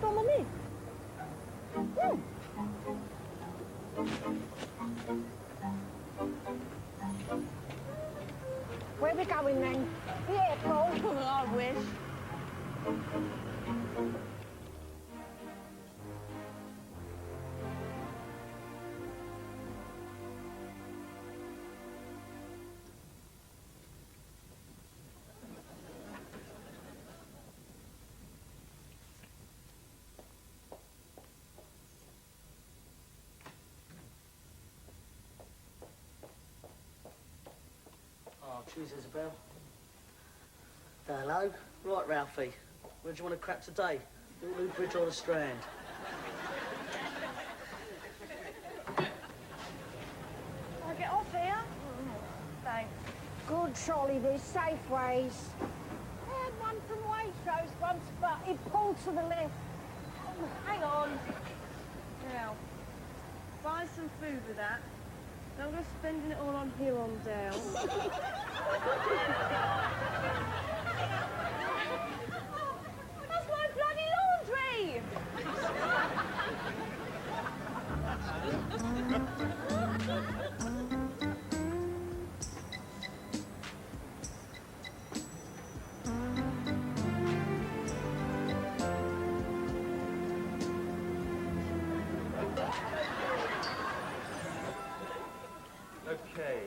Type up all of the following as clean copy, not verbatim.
carved on the lid. Where are we going then? The airport? I wish. Oh, cheers, Isabel. Hello. Right, Ralphie. Where do you want to crap today? Waterloo Bridge or the Strand? I'll get off here. Thanks. Good, Charlie, there's safe ways. I had one from Waitrose once, but it pulled to the left. Oh, hang on. Now, buy some food with that. Don't go spending it all on here on down. That's my bloody laundry! Okay.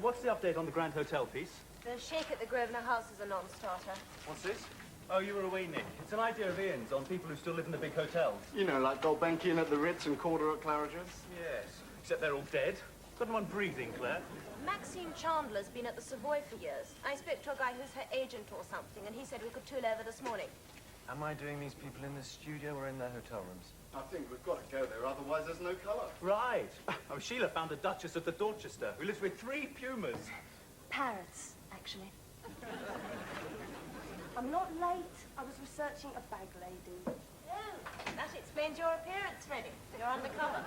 What's the update on the Grand Hotel piece? The shake at the Grosvenor House is a non-starter. What's this? Oh, you were away, Nick. It's an idea of Ian's on people who still live in the big hotels. You know, like Gulbenkian at the Ritz and Calder at Claridge's? Yes, except they're all dead. Got one breathing, Claire. Maxine Chandler's been at the Savoy for years. I spoke to a guy who's her agent or something, and he said we could tool over this morning. Am I doing these people in the studio or in their hotel rooms? I think we've got to go there, otherwise there's no colour. Right. Oh, Sheila found a Duchess of the Dorchester who lives with 3 pumas. Parrots, actually. I'm not late. I was researching a bag lady. Oh, that explains your appearance, Freddy. You're undercover.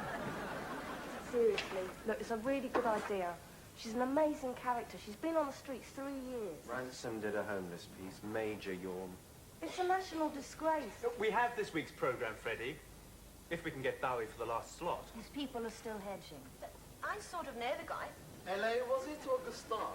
Seriously, look, it's a really good idea. She's an amazing character. She's been on the streets 3 years. Ransom did a homeless piece. Major yawn. It's a national disgrace. We have this week's programme, Freddie. If we can get Bowie for the last slot. These people are still hedging. I sort of know the guy. LA, was it, or the Star?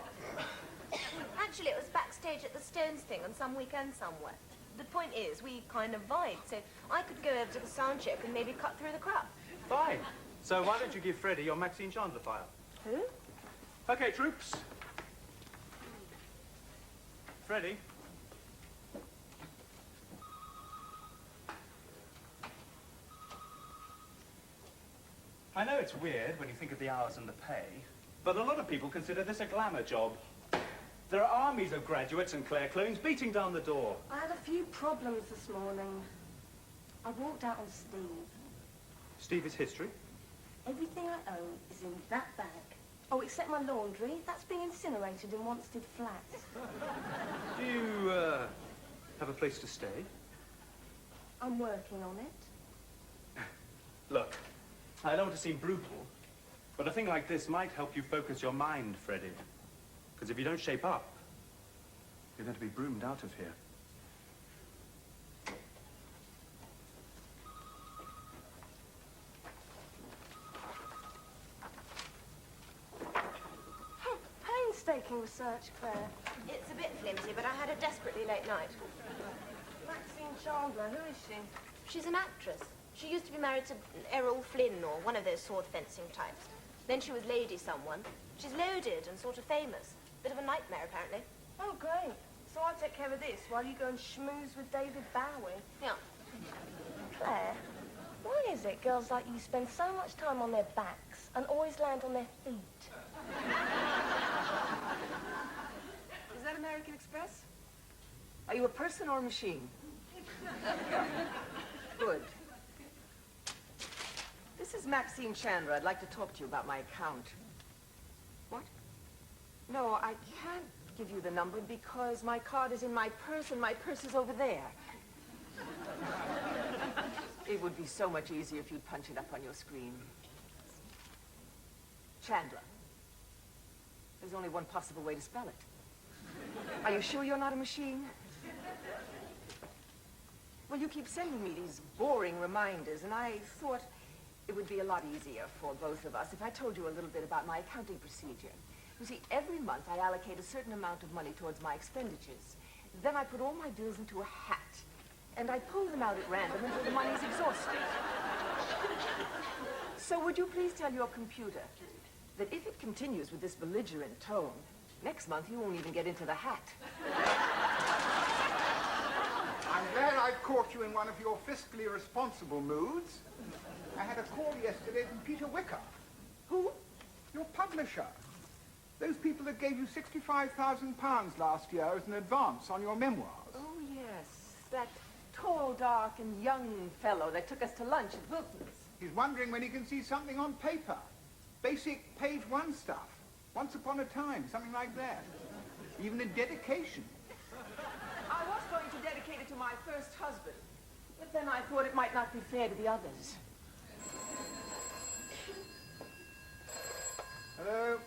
Actually, it was backstage at the Stones thing on some weekend somewhere. The point is, we kind of vibe, so I could go over to the sound check and maybe cut through the crowd. Fine. So why don't you give Freddie your Maxine Chandler file? Who? Okay, troops. Freddie. I know it's weird when you think of the hours and the pay, but a lot of people consider this a glamour job. There are armies of graduates and Claire clones beating down the door. I had a few problems this morning. I walked out on Steve. Steve is history. Everything I own is in that bag. Oh, except my laundry. That's being incinerated in Wanstead Flats. Do you, have a place to stay? I'm working on it. Look, I don't want to seem brutal, but a thing like this might help you focus your mind, Freddie. Because if you don't shape up, you're going to be broomed out of here. Painstaking research, Claire. It's a bit flimsy, but I had a desperately late night. Maxine Chandler, who is she? She's an actress. She used to be married to Errol Flynn or one of those sword fencing types. Then she was Lady someone. She's loaded and sort of famous. Bit of a nightmare, apparently. Oh, great. So I'll take care of this while you go and schmooze with David Bowie. Yeah. Claire, why is it girls like you spend so much time on their backs and always land on their feet? Is that American Express? Are you a person or a machine? Good. This is Maxine Chandler. I'd like to talk to you about my account. What? No, I can't give you the number because my card is in my purse and my purse is over there. It would be so much easier if you'd punch it up on your screen. Chandler. There's only one possible way to spell it. Are you sure you're not a machine? Well, you keep sending me these boring reminders, and I thought it would be a lot easier for both of us if I told you a little bit about my accounting procedure. You see, every month I allocate a certain amount of money towards my expenditures. Then I put all my bills into a hat, and I pull them out at random until the money's exhausted. So would you please tell your computer that if it continues with this belligerent tone, next month you won't even get into the hat. I'm glad I've caught you in one of your fiscally responsible moods. I had a call yesterday from Peter Wicker. Who? Your publisher. Those people that gave you £65,000 last year as an advance on your memoirs. Oh, yes. That tall, dark, and young fellow that took us to lunch at Wilton's. He's wondering when he can see something on paper. Basic page one stuff. Once upon a time, something like that. Even a dedication. I was going to dedicate it to my first husband, but then I thought it might not be fair to the others. Hello?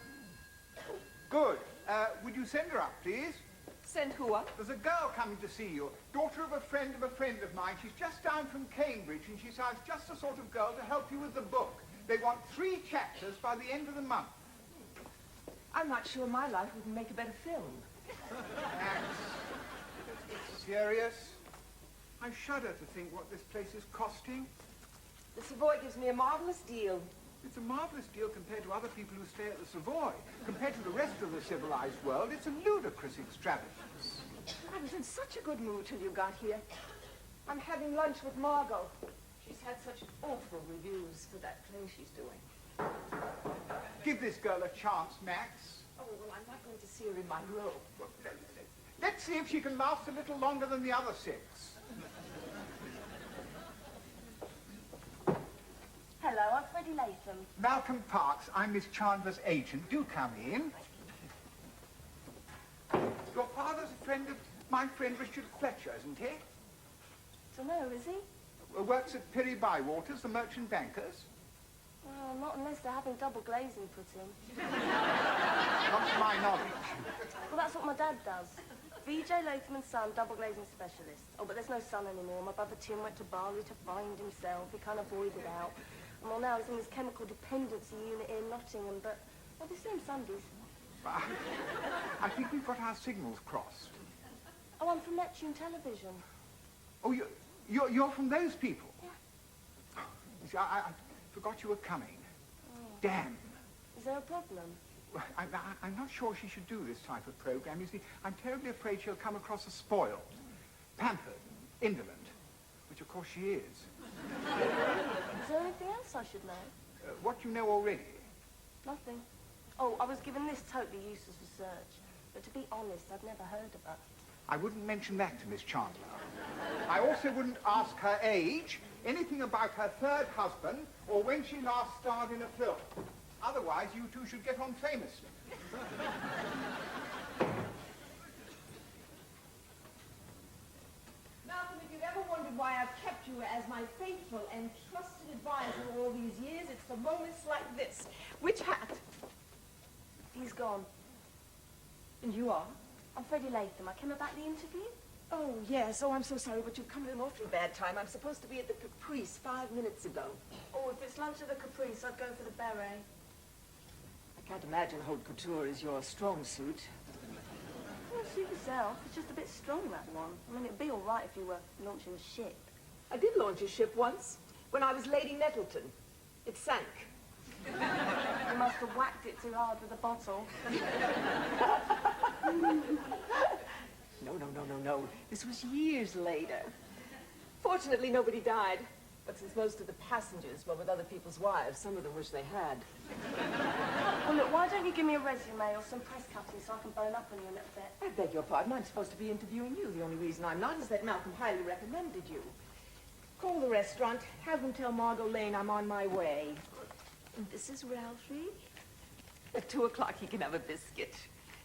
Good. Would you send her up, please? Send who up? There's a girl coming to see you. Daughter of a friend of mine. She's just down from Cambridge, and she sounds just the sort of girl to help you with the book. They want 3 chapters by the end of the month. I'm not sure my life would make a better film. Max, it's serious. I shudder to think what this place is costing. The Savoy gives me a marvelous deal. It's a marvelous deal compared to other people who stay at the Savoy. Compared to the rest of the civilized world, it's a ludicrous extravagance. I was in such a good mood till you got here. I'm having lunch with Margot. She's had such awful reviews for that play she's doing. Give this girl a chance, Max. Oh, well, I'm not going to see her in my room. Well, let's see if she can last a little longer than the other 6. Hello, I'm Freddie Latham. Malcolm Parks, I'm Miss Chandler's agent. Do come in. Your father's a friend of my friend Richard Fletcher, isn't he? Dunno, is he? Works at Perry Bywaters, the merchant bankers. Well, not unless they're having double glazing put in. Not to my knowledge. Well, that's what my dad does. VJ Latham and Son, double glazing specialist. Oh, but there's no son anymore. My brother Tim went to Bali to find himself. He can't avoid it out. And well, now he's in this chemical dependency unit in Nottingham, but well, they see him Sundays. I think we've got our signals crossed. Oh, I'm from Neptune Television. Oh, you're from those people? Yeah. You see, I forgot you were coming. Oh. Damn. Is there a problem? I'm not sure she should do this type of program. You see, I'm terribly afraid she'll come across as spoiled, pampered, indolent, which of course she is. Is there anything else I should know? What you know already? Nothing. Oh, I was given this totally useless research, but to be honest, I'd never heard of it. I wouldn't mention that to Miss Chandler. I also wouldn't ask her age, anything about her 3rd husband, or when she last starred in a film. Otherwise, you two should get on famously. Malcolm, if you've ever wondered why I've kept you as my faithful and trusted advisor all these years, it's for moments like this. Which hat? He's gone. And you are? I'm Freddie Latham. I came about the interview. Oh, yes. Oh, I'm so sorry, but you've come at an awfully bad time. I'm supposed to be at the Caprice 5 minutes ago. Oh, if it's lunch at the Caprice, I'd go for the beret. I can't imagine haute couture is your strong suit. Well, suit yourself. It's just a bit strong, that one. I mean, it'd be all right if you were launching a ship. I did launch a ship once, when I was Lady Nettleton. It sank. You must have whacked it too hard with a bottle. No. This was years later. Fortunately, nobody died. But since most of the passengers were with other people's wives, some of them wish they had. Well, look, why don't you give me a resume or some press cuttings so I can bone up on you a little bit? I beg your pardon. I'm supposed to be interviewing you. The only reason I'm not is that Malcolm highly recommended you. Call the restaurant. Have them tell Margot Lane I'm on my way. And this is Ralphie. At 2 o'clock, he can have a biscuit.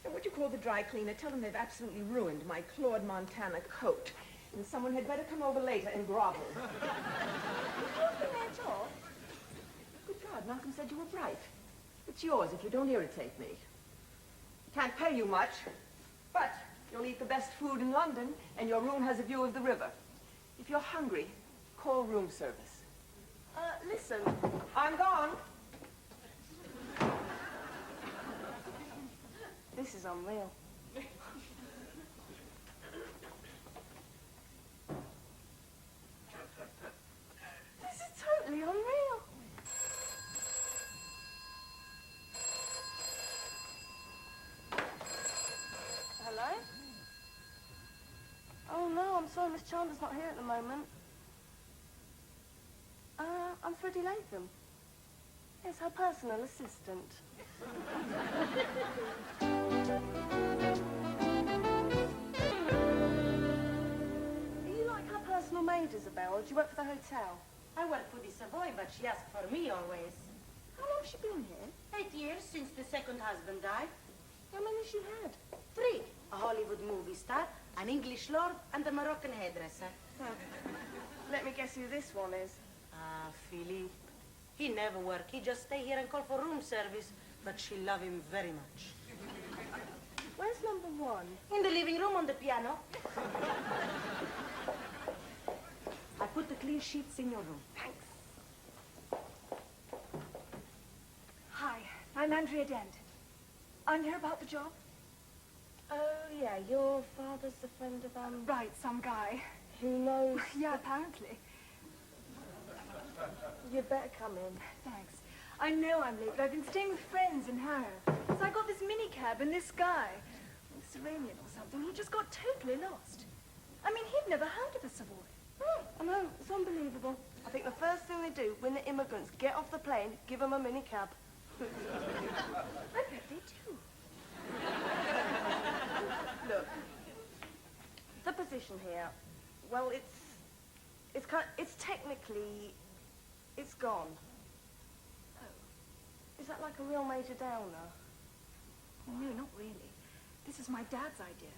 And would you call the dry cleaner? Tell them they've absolutely ruined my Claude Montana coat. And someone had better come over later and grovel. Good God, Malcolm said you were bright. It's yours if you don't irritate me. Can't pay you much, but you'll eat the best food in London, and your room has a view of the river. If you're hungry, call room service. Listen. I'm gone. This is unreal. This is totally unreal. Hello? Oh no, I'm sorry, Miss Chandler's not here at the moment. I'm Freddie Latham. Yes, her personal assistant. Are you like her personal maid, Isabel, or do you work for the hotel? I work for the Savoy, but she asks for me always. How long has she been here? 8 years since the second husband died. How many has she had? 3. A Hollywood movie star, an English lord, and a Moroccan hairdresser. Let me guess who this one is. Ah, Philip. He never work. He just stay here and call for room service. But she love him very much. Where's number 1? In the living room on the piano. I put the clean sheets in your room. Thanks. Hi, I'm Andrea Dent. I'm here about the job? Oh, yeah, your father's a friend of, Right, some guy. who knows... Yeah, apparently. You'd better come in. Thanks. I know I'm late, but I've been staying with friends in Harrow. So I got this minicab and this guy, this Iranian or something, he just got totally lost. I mean, he'd never heard of a Savoy. Oh, I know, it's unbelievable. I think the first thing they do when the immigrants get off the plane, give them a minicab. I bet they do. Look, the position here, well, it's technically, it's gone. Is that like a real major downer? No, not really. This is my dad's idea.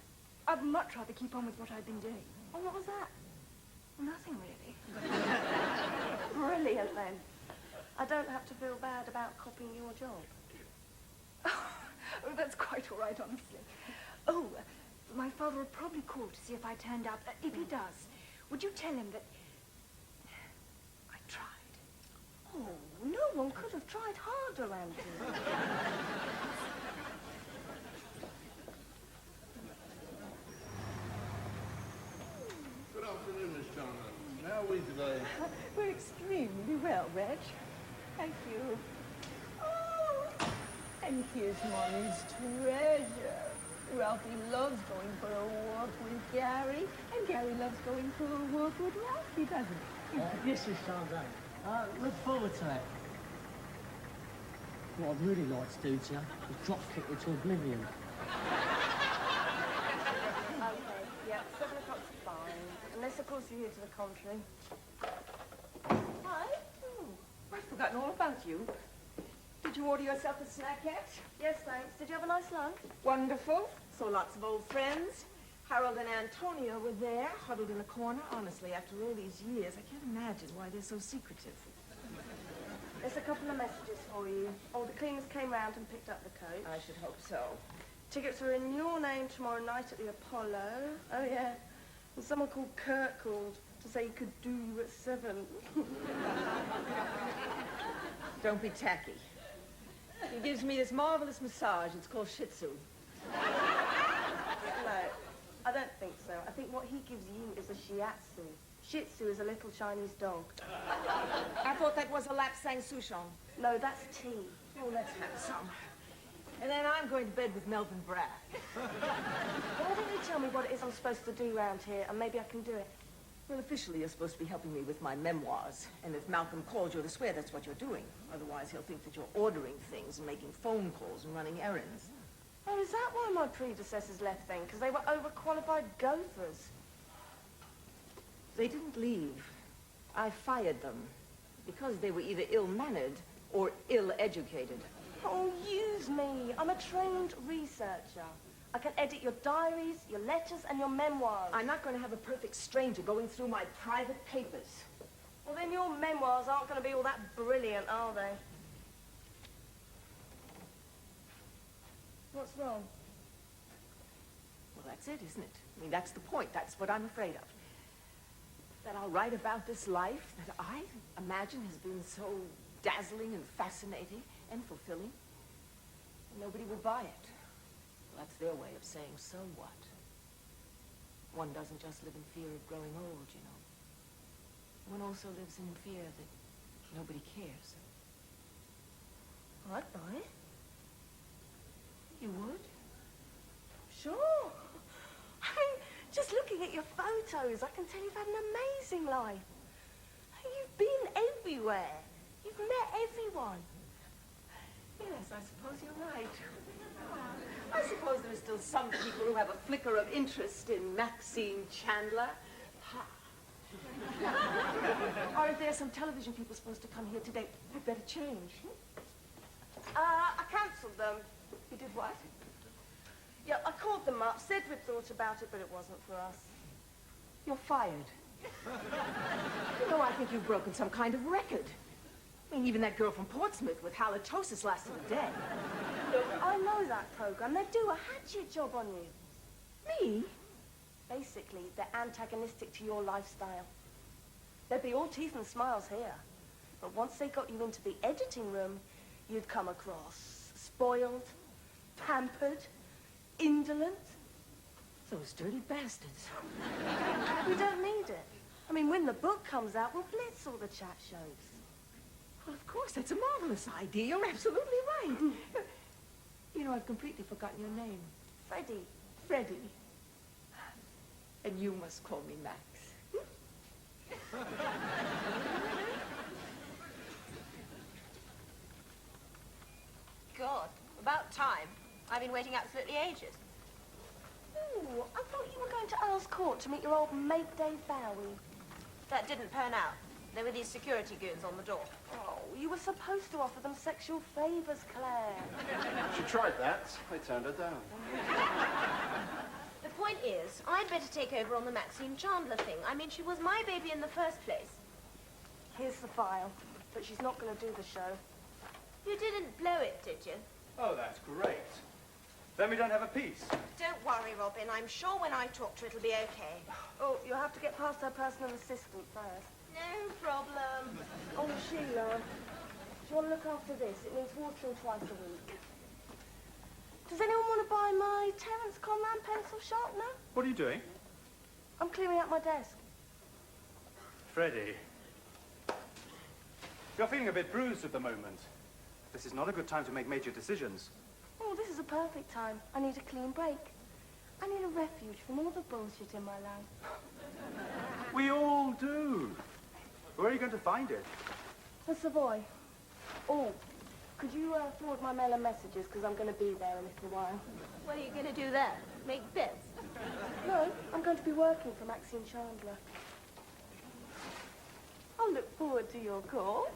I'd much rather keep on with what I've been doing. Oh, what was that? Nothing really. Brilliant, then. I don't have to feel bad about copying your job. Oh, that's quite all right, honestly. Oh, my father will probably call to see if I turned up. If he does, would you tell him that I tried? Oh, no one could have tried harder, Andrew. Good afternoon, Miss Chandler. How are we today? We're extremely well, Reg. Thank you. Oh, and here's Mommy's treasure. Ralphie loves going for a walk with Gary, and Gary loves going for a walk with Ralphie, doesn't he? Yes, Miss Chandler. Look forward to it. What I'd really like to do to you is drop kick you to oblivion. Okay, yeah, 7 o'clock's fine. Unless, of course, you hear to the contrary. Hi. I've forgotten all about you. Did you order yourself a snack yet? Yes, thanks. Did you have a nice lunch? Wonderful. Saw lots of old friends. Harold and Antonio were there, huddled in a corner. Honestly, after all these years, I can't imagine why they're so secretive. There's a couple of messages for you. Oh, the cleaners came round and picked up the coat. I should hope so. Tickets are in your name tomorrow night at the Apollo. Oh, yeah. And someone called Kurt called to say he could do you at 7. Don't be tacky. He gives me this marvelous massage. It's called Shih Tzu. No, I don't think so. I think what he gives you is a shiatsu. Shih Tzu is a little Chinese dog. I thought that was a lapsang souchong. No, that's tea. Oh, let's have some. And then I'm going to bed with Melvin Bragg. Why don't you tell me what it is I'm supposed to do round here, and maybe I can do it? Well, officially, you're supposed to be helping me with my memoirs. And if Malcolm called you to swear, that's what you're doing. Otherwise, he'll think that you're ordering things and making phone calls and running errands. Oh, is that why my predecessors left then? Because they were overqualified gophers? They didn't leave. I fired them because they were either ill-mannered or ill-educated. Oh, use me. I'm a trained researcher. I can edit your diaries, your letters, and your memoirs. I'm not going to have a perfect stranger going through my private papers. Well, then your memoirs aren't going to be all that brilliant, are they? What's wrong? Well, that's it, isn't it? I mean, that's the point. That's what I'm afraid of. That I'll write about this life that I imagine has been so dazzling and fascinating and fulfilling. Nobody will buy it. Well, that's their way of saying, so what? One doesn't just live in fear of growing old, you know. One also lives in fear that nobody cares. I'd buy it. You would? Sure. I mean, just looking at your photos, I can tell you've had an amazing life. You've been everywhere. You've met everyone. Yes, I suppose you're right. I suppose there are still some people who have a flicker of interest in Maxine Chandler. Or if there's some television people supposed to come here today, we'd better change. I cancelled them. You did what? Yeah, I called them up, said we'd thought about it, but it wasn't for us. You're fired. You know, I think you've broken some kind of record. I mean, even that girl from Portsmouth with halitosis lasted a day. Look, I know that program. They do a hatchet job on you. Me? Basically, they're antagonistic to your lifestyle. They'd be all teeth and smiles here. But once they got you into the editing room, you'd come across spoiled, pampered, indolent. Those dirty bastards. We don't need it. I mean, when the book comes out, we'll blitz all the chat shows. Well, of course, that's a marvelous idea. You're absolutely right. You know, I've completely forgotten your name. Freddie. Freddy. And you must call me Max. God, about time. I've been waiting absolutely ages. Ooh, I thought you were going to Earl's Court to meet your old mate Dave Bowie. That didn't pan out. There were these security goons on the door. Oh, you were supposed to offer them sexual favors, Claire. She tried that. I turned her down. The point is, I'd better take over on the Maxine Chandler thing. I mean, she was my baby in the first place. Here's the file, but she's not going to do the show. You didn't blow it, did you? Oh, that's great. Then we don't have a piece. Don't worry, Robin. I'm sure when I talk to her, it'll be okay. Oh, you'll have to get past her personal assistant first. No problem. Oh, Sheila, do you want to look after this? It needs watering twice a week. Does anyone want to buy my Terence Coleman pencil sharpener? What are you doing? I'm clearing out my desk. Freddie. You're feeling a bit bruised at the moment. This is not a good time to make major decisions. Oh, this is a perfect time. I need a clean break. I need a refuge from all the bullshit in my life. We all do. Where are you going to find it? The Savoy. Oh, could you forward my mail and messages, because I'm going to be there in a little while. What are you going to do there? Make beds? No, I'm going to be working for Maxine Chandler. I'll look forward to your call.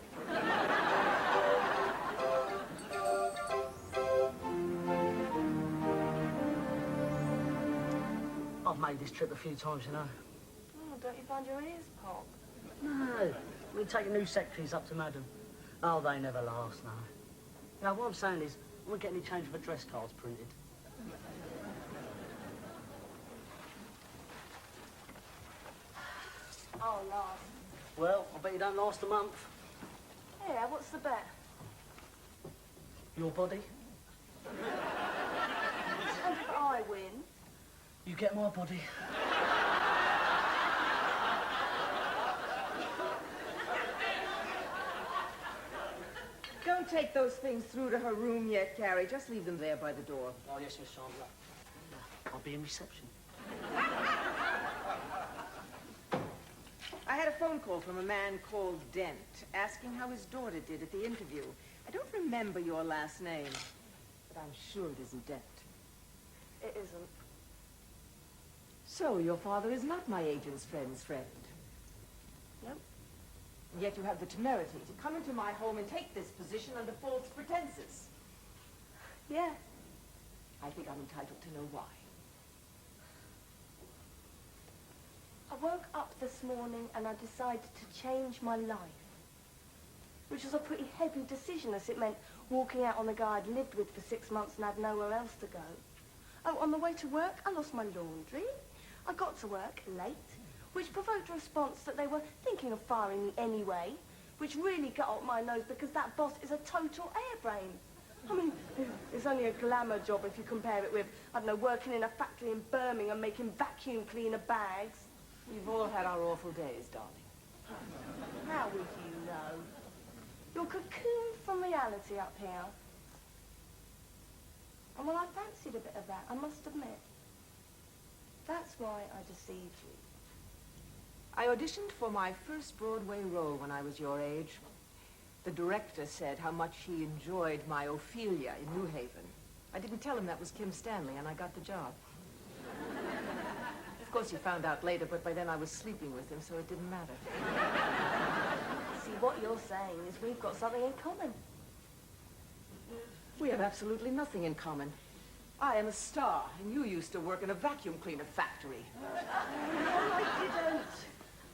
I've made this trip a few times, you know. Oh, don't you find your ears pop? No, we're taking new secretaries up to Madam. Oh, they never last, no. Now, what I'm saying is, I won't get any change of address cards printed. Oh, last. Well, I bet you don't last a month. Yeah, what's the bet? Your body, And if I win? you get my body. Don't take those things through to her room yet, Carrie. Just leave them there by the door. Oh, yes, Miss Chandler. I'll be in reception. I had a phone call from a man called Dent, asking how his daughter did at the interview. I don't remember your last name, but I'm sure it isn't Dent. It isn't. So your father is not my agent's friend's friend. Nope. And yet you have the temerity to come into my home and take this position under false pretenses. Yeah. I think I'm entitled to know why. I woke up this morning and I decided to change my life. Which was a pretty heavy decision, as it meant walking out on the guy I'd lived with for 6 months and had nowhere else to go. Oh, on the way to work, I lost my laundry. I got to work late, which provoked a response that they were thinking of firing me anyway, which really got up my nose because that boss is a total airbrain. I mean, it's only a glamour job if you compare it with, I don't know, working in a factory in Birmingham making vacuum cleaner bags. We've all had our awful days, darling. How would you know? You're cocooned from reality up here. And well, I fancied a bit of that, I must admit. That's why I deceived you. I auditioned for my first Broadway role when I was your age. The director said how much he enjoyed my Ophelia in New Haven. I didn't tell him that was Kim Stanley, and I got the job. Of course, he found out later, but by then I was sleeping with him, so it didn't matter. See, what you're saying is we've got something in common. We have absolutely nothing in common. I am a star, and you used to work in a vacuum cleaner factory. No, I didn't.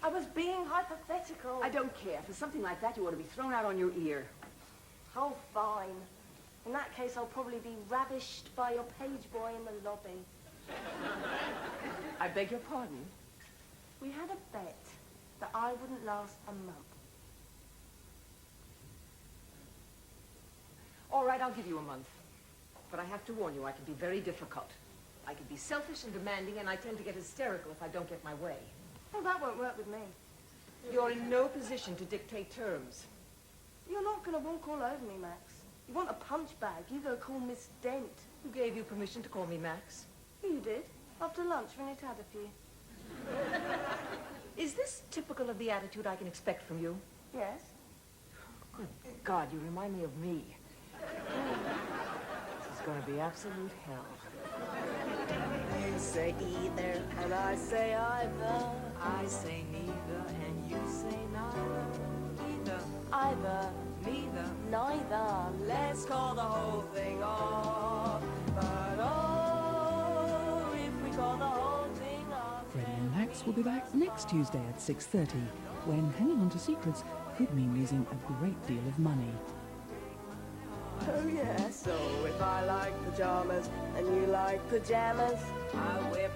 I was being hypothetical. I don't care. For something like that, you ought to be thrown out on your ear. Oh, fine. In that case, I'll probably be ravished by your page boy in the lobby. I beg your pardon? We had a bet that I wouldn't last a month. All right, I'll give you a month. But I have to warn you, I can be very difficult. I can be selfish and demanding, and I tend to get hysterical if I don't get my way. Well, that won't work with me. You're in no position to dictate terms. You're not going to walk all over me, Max. You want a punch bag, you go call Miss Dent. Who gave you permission to call me Max? You did. After lunch, when you'd had a few. Is this typical of the attitude I can expect from you? Yes. Good God, you remind me of me. This is going to be absolute hell. You say either, and I say either. I say neither, and you say neither. Either, Either, neither. neither. Let's call the whole thing off. But oh, if we call the whole thing off. Freddie and Max will be back next Tuesday at 6:30, when hanging on to secrets could mean losing a great deal of money. Oh, yeah. So if I like pajamas and you like pajamas, I wear